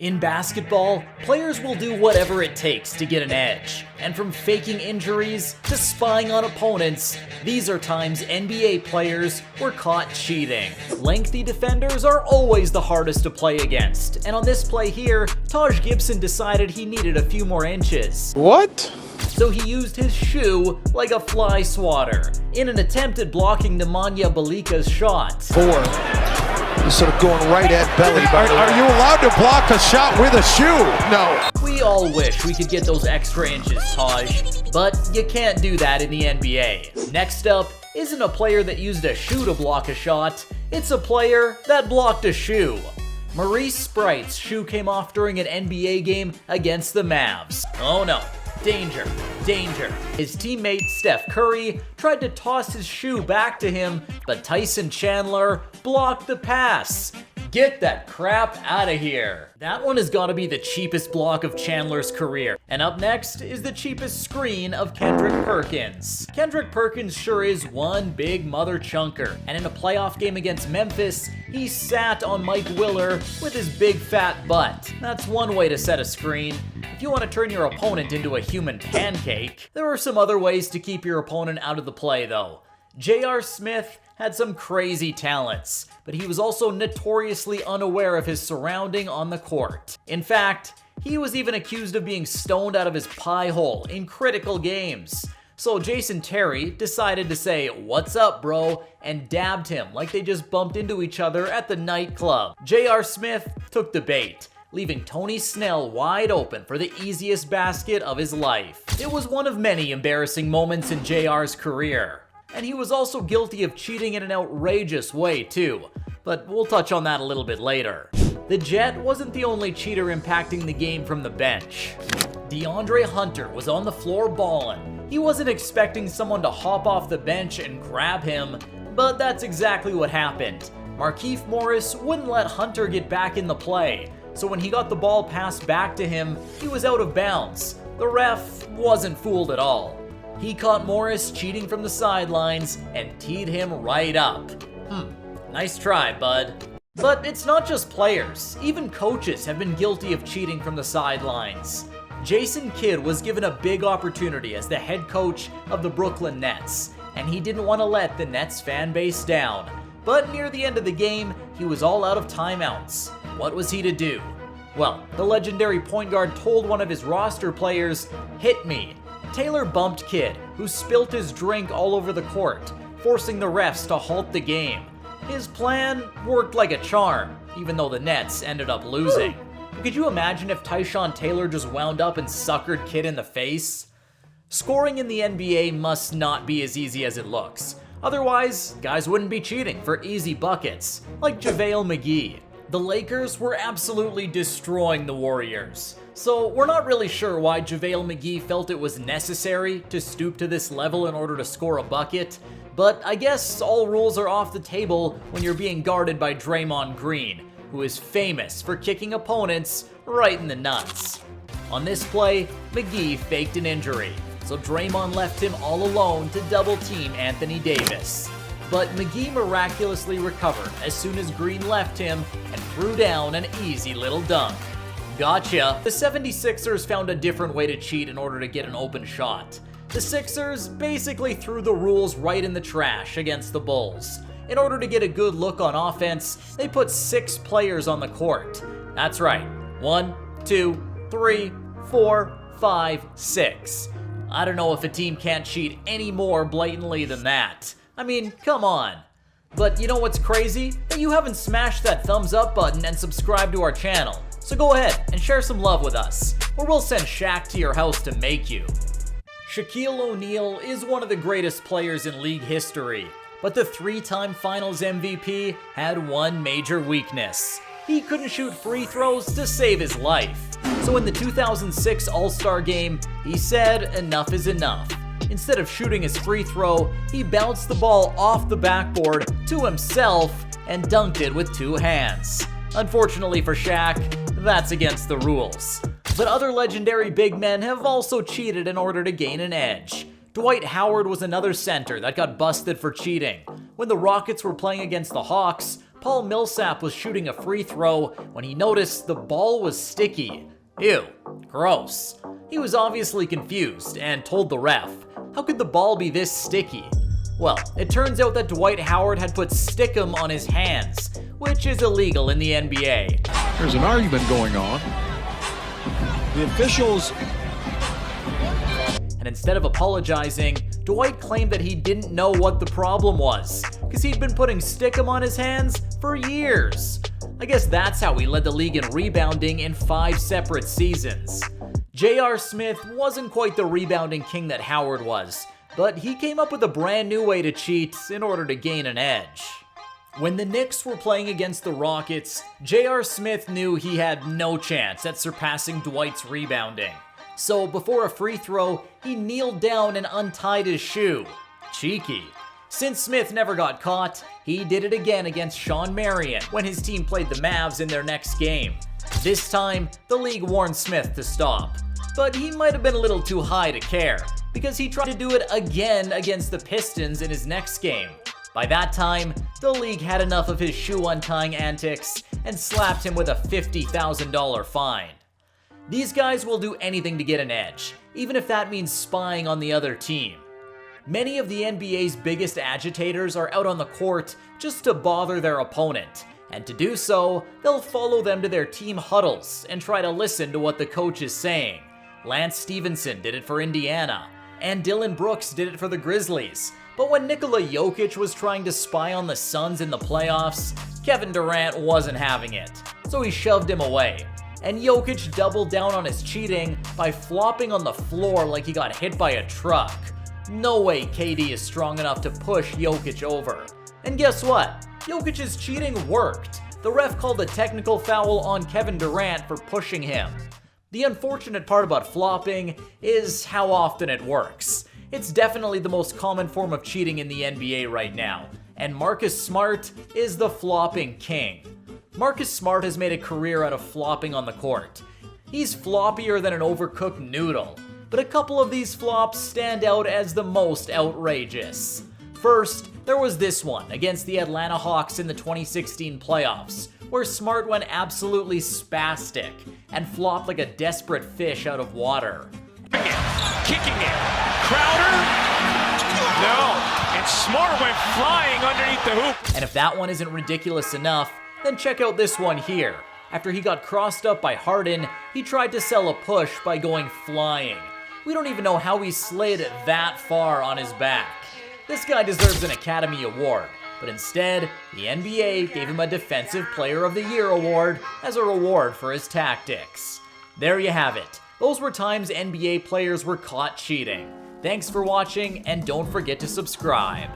In basketball, players will do whatever it takes to get an edge. And from faking injuries to spying on opponents, these are times NBA players were caught cheating. Lengthy defenders are always the hardest to play against, and on this play here, Taj Gibson decided he needed a few more inches. What? So he used his shoe like a fly swatter in an attempt at blocking Nemanja Bjelica's shot. He's sort of going right at belly. Are you allowed to block a shot with a shoe? No. We all wish we could get those extra inches, Taj, but you can't do that in the NBA. Next up isn't a player that used a shoe to block a shot, it's a player that blocked a shoe. Maurice Sprite's shoe came off during an NBA game against the Mavs. Oh no. Danger, danger. His teammate Steph Curry tried to toss his shoe back to him, but Tyson Chandler blocked the pass. Get that crap out of here. That one has got to be the cheapest block of Chandler's career. And up next is the cheapest screen of Kendrick Perkins. Kendrick Perkins sure is one big mother chunker. And in a playoff game against Memphis, he sat on Mike Willer with his big fat butt. That's one way to set a screen. If you want to turn your opponent into a human pancake, there are some other ways to keep your opponent out of the play though. J.R. Smith had some crazy talents, but he was also notoriously unaware of his surrounding on the court. In fact, he was even accused of being stoned out of his pie hole in critical games. So Jason Terry decided to say, "What's up, bro?" and dabbed him like they just bumped into each other at the nightclub. J.R. Smith took the bait, leaving Tony Snell wide open for the easiest basket of his life. It was one of many embarrassing moments in JR's career. And he was also guilty of cheating in an outrageous way too, but we'll touch on that a little bit later. The Jet wasn't the only cheater impacting the game from the bench. DeAndre Hunter was on the floor ballin'. He wasn't expecting someone to hop off the bench and grab him, but that's exactly what happened. Markieff Morris wouldn't let Hunter get back in the play, so when he got the ball passed back to him, he was out of bounds. The ref wasn't fooled at all. He caught Morris cheating from the sidelines and teed him right up. Nice try, bud. But it's not just players. Even coaches have been guilty of cheating from the sidelines. Jason Kidd was given a big opportunity as the head coach of the Brooklyn Nets, and he didn't want to let the Nets fan base down. But near the end of the game, he was all out of timeouts. What was he to do? Well, the legendary point guard told one of his roster players, "Hit me." Taylor bumped Kidd, who spilt his drink all over the court, forcing the refs to halt the game. His plan worked like a charm, even though the Nets ended up losing. Could you imagine if Tyshawn Taylor just wound up and suckered Kidd in the face? Scoring in the NBA must not be as easy as it looks. Otherwise, guys wouldn't be cheating for easy buckets, like JaVale McGee. The Lakers were absolutely destroying the Warriors. So we're not really sure why JaVale McGee felt it was necessary to stoop to this level in order to score a bucket, but I guess all rules are off the table when you're being guarded by Draymond Green, who is famous for kicking opponents right in the nuts. On this play, McGee faked an injury, so Draymond left him all alone to double team Anthony Davis. But McGee miraculously recovered as soon as Green left him and threw down an easy little dunk. Gotcha. The 76ers found a different way to cheat in order to get an open shot. The Sixers basically threw the rules right in the trash against the Bulls. In order to get a good look on offense, they put 6 players on the court. That's right. 1, 2, 3, 4, 5, 6. I don't know if a team can't cheat any more blatantly than that. I mean, come on. But you know what's crazy? That you haven't smashed that thumbs up button and subscribed to our channel. So go ahead and share some love with us, or we'll send Shaq to your house to make you. Shaquille O'Neal is one of the greatest players in league history, but the 3-time Finals MVP had one major weakness. He couldn't shoot free throws to save his life. So in the 2006 All-Star Game, he said enough is enough. Instead of shooting his free throw, he bounced the ball off the backboard to himself and dunked it with 2 hands. Unfortunately for Shaq, that's against the rules. But other legendary big men have also cheated in order to gain an edge. Dwight Howard was another center that got busted for cheating. When the Rockets were playing against the Hawks, Paul Millsap was shooting a free throw when he noticed the ball was sticky. Ew, gross. He was obviously confused and told the ref, how could the ball be this sticky? Well, it turns out that Dwight Howard had put Stickum on his hands, which is illegal in the NBA. There's an argument going on. The officials... And instead of apologizing, Dwight claimed that he didn't know what the problem was, because he'd been putting Stickum on his hands for years. I guess that's how he led the league in rebounding in 5 separate seasons. J.R. Smith wasn't quite the rebounding king that Howard was, but he came up with a brand new way to cheat in order to gain an edge. When the Knicks were playing against the Rockets, J.R. Smith knew he had no chance at surpassing Dwight's rebounding. So before a free throw, he kneeled down and untied his shoe. Cheeky. Since Smith never got caught, he did it again against Sean Marion when his team played the Mavs in their next game. This time, the league warned Smith to stop. But he might have been a little too high to care, because he tried to do it again against the Pistons in his next game. By that time, the league had enough of his shoe untying antics and slapped him with a $50,000 fine. These guys will do anything to get an edge, even if that means spying on the other team. Many of the NBA's biggest agitators are out on the court just to bother their opponent, and to do so, they'll follow them to their team huddles and try to listen to what the coach is saying. Lance Stevenson did it for Indiana, and Dylan Brooks did it for the Grizzlies. But when Nikola Jokic was trying to spy on the Suns in the playoffs, Kevin Durant wasn't having it, so he shoved him away. And Jokic doubled down on his cheating by flopping on the floor like he got hit by a truck. No way KD is strong enough to push Jokic over. And guess what? Jokic's cheating worked. The ref called a technical foul on Kevin Durant for pushing him. The unfortunate part about flopping is how often it works. It's definitely the most common form of cheating in the NBA right now, and Marcus Smart is the flopping king. Marcus Smart has made a career out of flopping on the court. He's floppier than an overcooked noodle, but a couple of these flops stand out as the most outrageous. First, there was this one against the Atlanta Hawks in the 2016 playoffs, where Smart went absolutely spastic and flopped like a desperate fish out of water. Kicking it. Crowder? No. And Smart went flying underneath the hoop. And if that one isn't ridiculous enough, then check out this one here. After he got crossed up by Harden, he tried to sell a push by going flying. We don't even know how he slid that far on his back. This guy deserves an Academy Award, but instead, the NBA gave him a Defensive Player of the Year award as a reward for his tactics. There you have it. Those were times NBA players were caught cheating. Thanks for watching, and don't forget to subscribe.